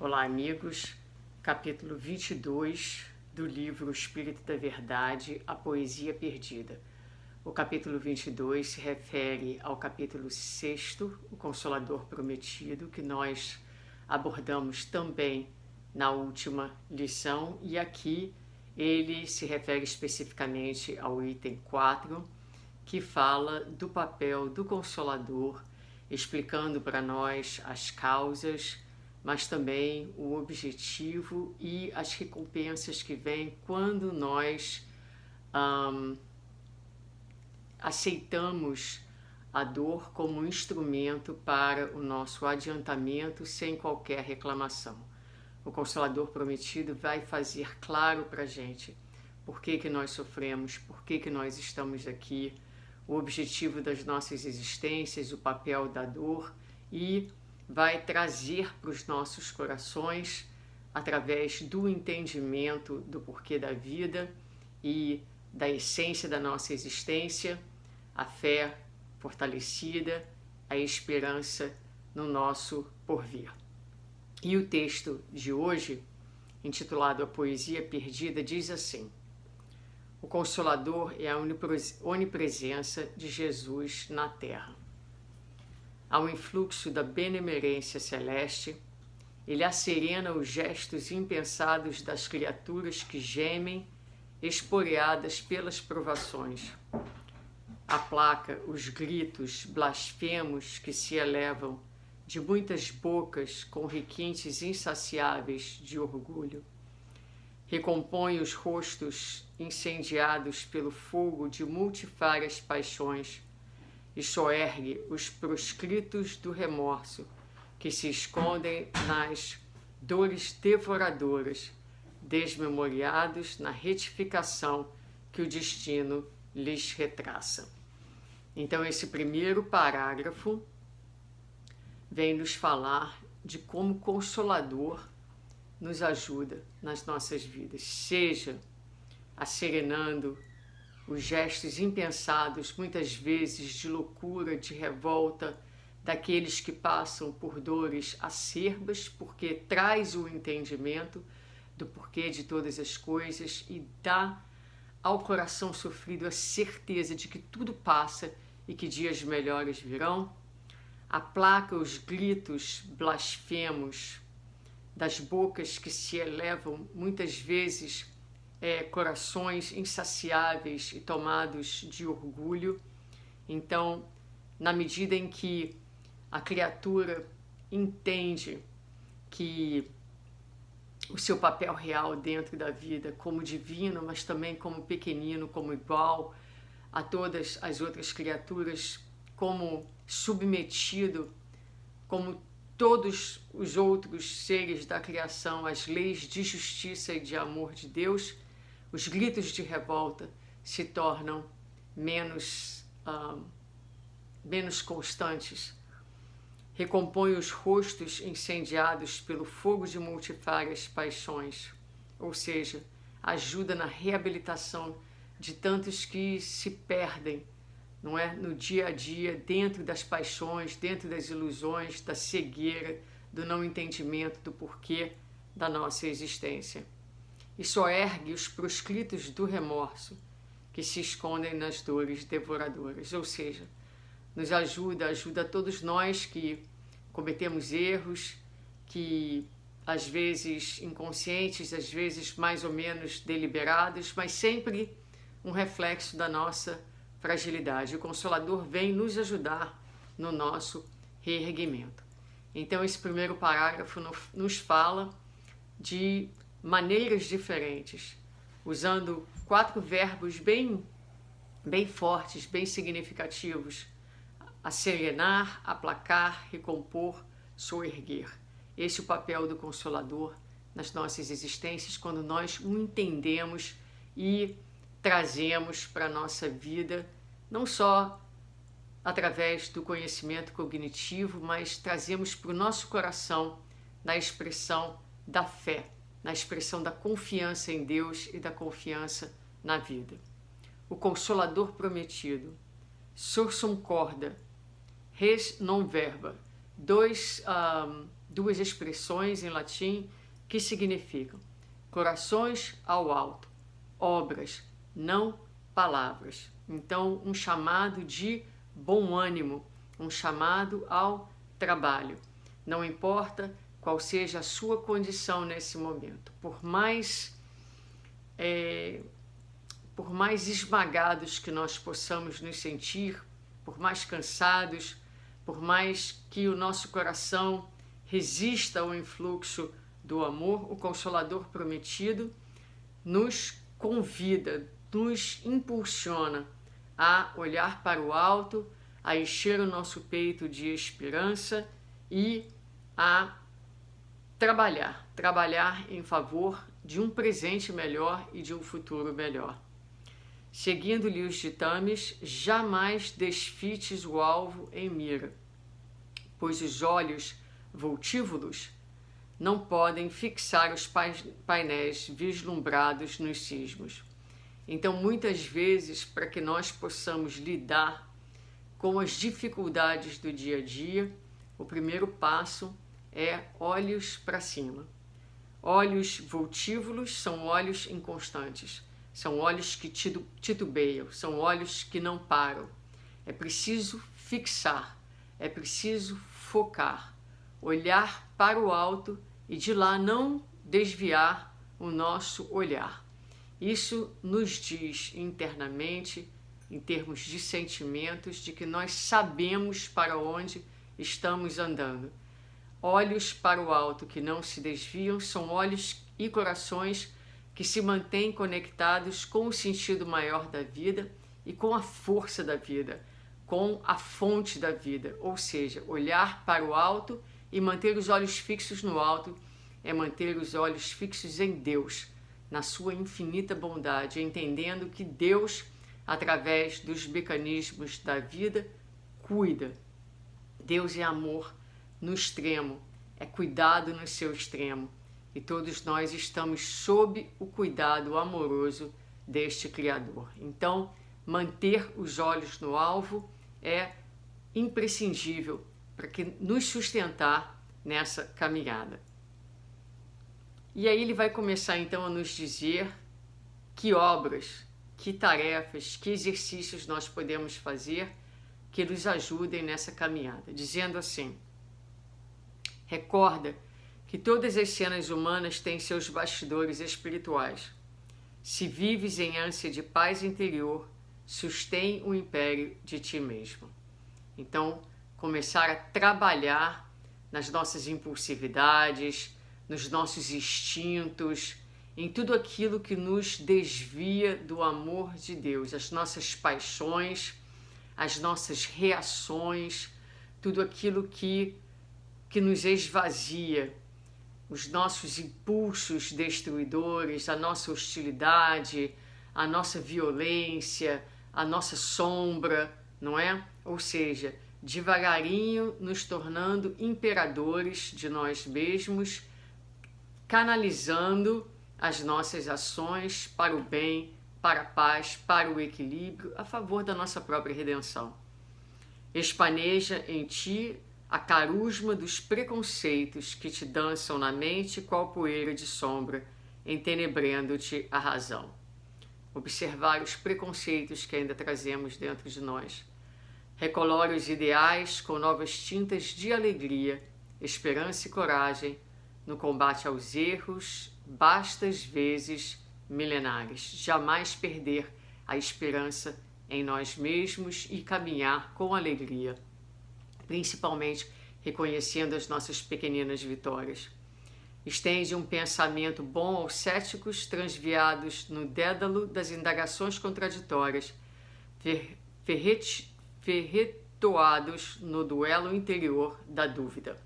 Olá, amigos. Capítulo 22 do livro Espírito da Verdade, a Poesia Perdida. O capítulo 22 se refere ao capítulo 6º, o Consolador Prometido, que nós abordamos também na última lição, e aqui ele se refere especificamente ao item 4, que fala do papel do Consolador, explicando para nós as causas, mas também o objetivo e as recompensas que vêm quando nós aceitamos a dor como um instrumento para o nosso adiantamento sem qualquer reclamação. O Consolador Prometido vai fazer claro para a gente por que nós sofremos, por que nós estamos aqui, o objetivo das nossas existências, o papel da dor, e vai trazer para os nossos corações, através do entendimento do porquê da vida e da essência da nossa existência, a fé fortalecida, a esperança no nosso porvir. E o texto de hoje, intitulado A Poesia Perdida, diz assim: o Consolador é a onipresença de Jesus na Terra. Ao influxo da benemerência celeste, ele asserena os gestos impensados das criaturas que gemem, esporeadas pelas provações. Aplaca os gritos blasfemos que se elevam de muitas bocas com requintes insaciáveis de orgulho. Recompõe os rostos incendiados pelo fogo de multifárias paixões e soergue os proscritos do remorso que se escondem nas dores devoradoras, desmemoriados na retificação que o destino lhes retraça. Então, esse primeiro parágrafo vem nos falar de como o Consolador nos ajuda nas nossas vidas, seja asserenando os gestos impensados, muitas vezes de loucura, de revolta, daqueles que passam por dores acerbas, porque traz o entendimento do porquê de todas as coisas e dá ao coração sofrido a certeza de que tudo passa e que dias melhores virão. Aplaca os gritos blasfemos das bocas que se elevam, muitas vezes corações insaciáveis e tomados de orgulho. Então, na medida em que a criatura entende que o seu papel real dentro da vida como divino, mas também como pequenino, como igual a todas as outras criaturas, como submetido, como todos os outros seres da criação, às leis de justiça e de amor de Deus, os gritos de revolta se tornam menos constantes. Recompõe os rostos incendiados pelo fogo de multifárias paixões, ou seja, ajuda na reabilitação de tantos que se perdem, não é? No dia a dia, dentro das paixões, dentro das ilusões, da cegueira, do não entendimento do porquê da nossa existência. E soergue os proscritos do remorso que se escondem nas dores devoradoras, ou seja, nos ajuda todos nós que cometemos erros, que às vezes inconscientes, às vezes mais ou menos deliberados, mas sempre um reflexo da nossa fragilidade. O Consolador vem nos ajudar no nosso reerguimento. Então, esse primeiro parágrafo nos fala de maneiras diferentes, usando 4 verbos bem fortes, bem significativos: asserenar, aplacar, recompor, soerguer. Esse é o papel do Consolador nas nossas existências, quando nós o entendemos e trazemos para a nossa vida, não só através do conhecimento cognitivo, mas trazemos para o nosso coração na expressão da fé, na expressão da confiança em Deus e da confiança na vida. O Consolador Prometido, sursum corda, res non verba, duas expressões em latim que significam corações ao alto, obras, não palavras. Então, um chamado de bom ânimo, um chamado ao trabalho. Não importa qual seja a sua condição nesse momento, por mais esmagados que nós possamos nos sentir, por mais cansados, por mais que o nosso coração resista ao influxo do amor, o Consolador Prometido nos convida, nos impulsiona a olhar para o alto, a encher o nosso peito de esperança e a trabalhar em favor de um presente melhor e de um futuro melhor. Seguindo-lhe os ditames, jamais desfites o alvo em mira, pois os olhos voltívolos não podem fixar os painéis vislumbrados nos cismos. Então, muitas vezes, para que nós possamos lidar com as dificuldades do dia a dia, o primeiro passo é olhos para cima. Olhos voltívolos são olhos inconstantes, são olhos que titubeiam, são olhos que não param. É preciso fixar, é preciso focar, olhar para o alto e de lá não desviar o nosso olhar. Isso nos diz internamente, em termos de sentimentos, de que nós sabemos para onde estamos andando. Olhos para o alto que não se desviam são olhos e corações que se mantêm conectados com o sentido maior da vida e com a força da vida, com a fonte da vida. Ou seja, olhar para o alto e manter os olhos fixos no alto é manter os olhos fixos em Deus, na sua infinita bondade, entendendo que Deus, através dos mecanismos da vida, cuida. Deus é amor no extremo, é cuidado no seu extremo, e todos nós estamos sob o cuidado amoroso deste Criador. Então, manter os olhos no alvo é imprescindível para que nos sustentar nessa caminhada. E aí ele vai começar então a nos dizer que obras, que tarefas, que exercícios nós podemos fazer que nos ajudem nessa caminhada, dizendo assim: recorda que todas as cenas humanas têm seus bastidores espirituais. Se vives em ânsia de paz interior, sustém o império de ti mesmo. Então, começar a trabalhar nas nossas impulsividades, nos nossos instintos, em tudo aquilo que nos desvia do amor de Deus, as nossas paixões, as nossas reações, tudo aquilo que nos esvazia, os nossos impulsos destruidores, a nossa hostilidade, a nossa violência, a nossa sombra, não é? Ou seja, devagarinho nos tornando imperadores de nós mesmos, canalizando as nossas ações para o bem, para a paz, para o equilíbrio, a favor da nossa própria redenção. Espaneja em ti a carusma dos preconceitos que te dançam na mente qual poeira de sombra, entenebrando-te a razão. Observar os preconceitos que ainda trazemos dentro de nós. Recolore os ideais com novas tintas de alegria, esperança e coragem no combate aos erros, bastas vezes milenares. Jamais perder a esperança em nós mesmos e caminhar com alegria, principalmente reconhecendo as nossas pequeninas vitórias. Estende um pensamento bom aos céticos transviados no dédalo das indagações contraditórias, ferretoados no duelo interior da dúvida.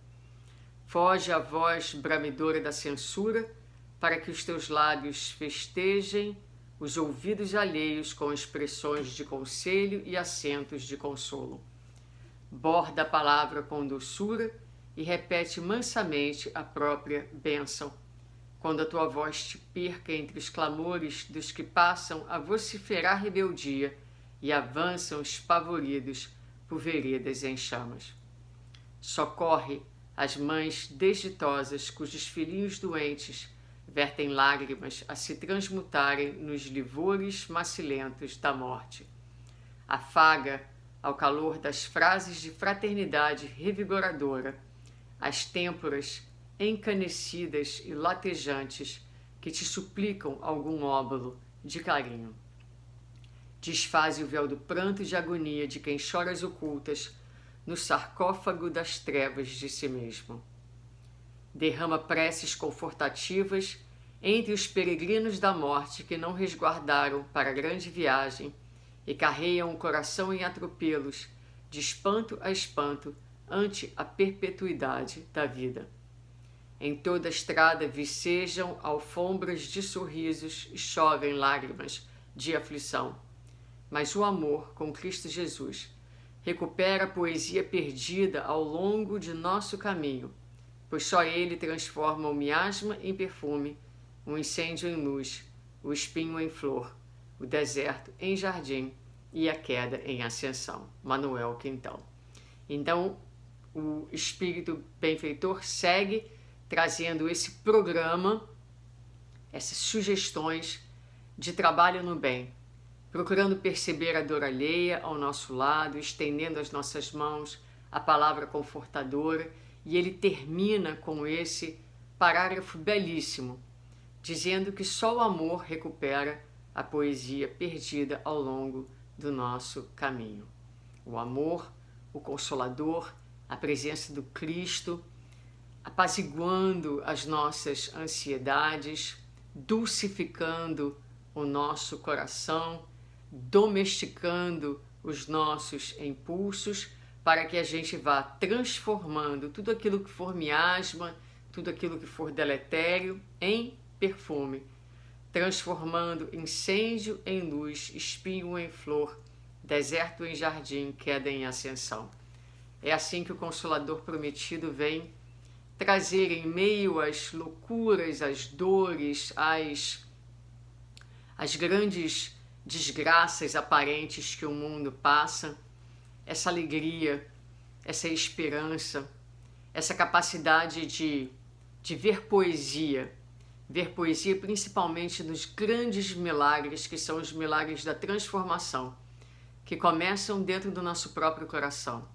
Foge à voz bramidora da censura, para que os teus lábios festejem os ouvidos alheios com expressões de conselho e acentos de consolo. Borda a palavra com doçura e repete mansamente a própria bênção. Quando a tua voz te perca entre os clamores dos que passam a vociferar rebeldia e avançam espavoridos por veredas em chamas. Socorre as mães desditosas cujos filhinhos doentes vertem lágrimas a se transmutarem nos livores macilentos da morte. Afaga, ao calor das frases de fraternidade revigoradora, as têmporas encanecidas e latejantes que te suplicam algum óbolo de carinho. Desfaze o véu do pranto e de agonia de quem chora as ocultas no sarcófago das trevas de si mesmo. Derrama preces confortativas entre os peregrinos da morte que não resguardaram para a grande viagem e carreiam o coração em atropelos, de espanto a espanto, ante a perpetuidade da vida. Em toda a estrada vicejam alfombras de sorrisos e chovem lágrimas de aflição. Mas o amor com Cristo Jesus recupera a poesia perdida ao longo de nosso caminho, pois só Ele transforma o miasma em perfume, o incêndio em luz, o espinho em flor, o deserto em jardim e a queda em ascensão. Manuel Quintão. Então, o Espírito Benfeitor segue trazendo esse programa, essas sugestões de trabalho no bem, procurando perceber a dor alheia ao nosso lado, estendendo as nossas mãos, a palavra confortadora, e ele termina com esse parágrafo belíssimo, dizendo que só o amor recupera a poesia perdida ao longo do nosso caminho. O amor, o Consolador, a presença do Cristo, apaziguando as nossas ansiedades, dulcificando o nosso coração, domesticando os nossos impulsos, para que a gente vá transformando tudo aquilo que for miasma, tudo aquilo que for deletério, em perfume, transformando incêndio em luz, espinho em flor, deserto em jardim, queda em ascensão. É assim que o Consolador Prometido vem trazer em meio às loucuras, às dores, às grandes desgraças aparentes que o mundo passa, essa alegria, essa esperança, essa capacidade de ver poesia principalmente nos grandes milagres que são os milagres da transformação, que começam dentro do nosso próprio coração.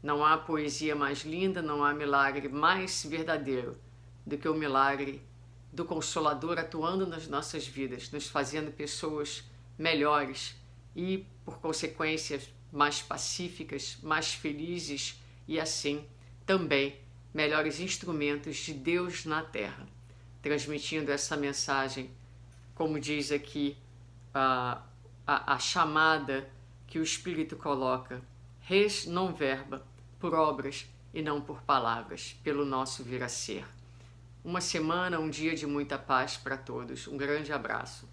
Não há poesia mais linda, não há milagre mais verdadeiro do que o milagre do Consolador atuando nas nossas vidas, nos fazendo pessoas melhores e, por consequência, mais pacíficas, mais felizes e, assim, também melhores instrumentos de Deus na Terra, transmitindo essa mensagem, como diz aqui a chamada que o Espírito coloca, res non verba, por obras e não por palavras, pelo nosso vir a ser. Uma semana, um dia de muita paz para todos. Um grande abraço.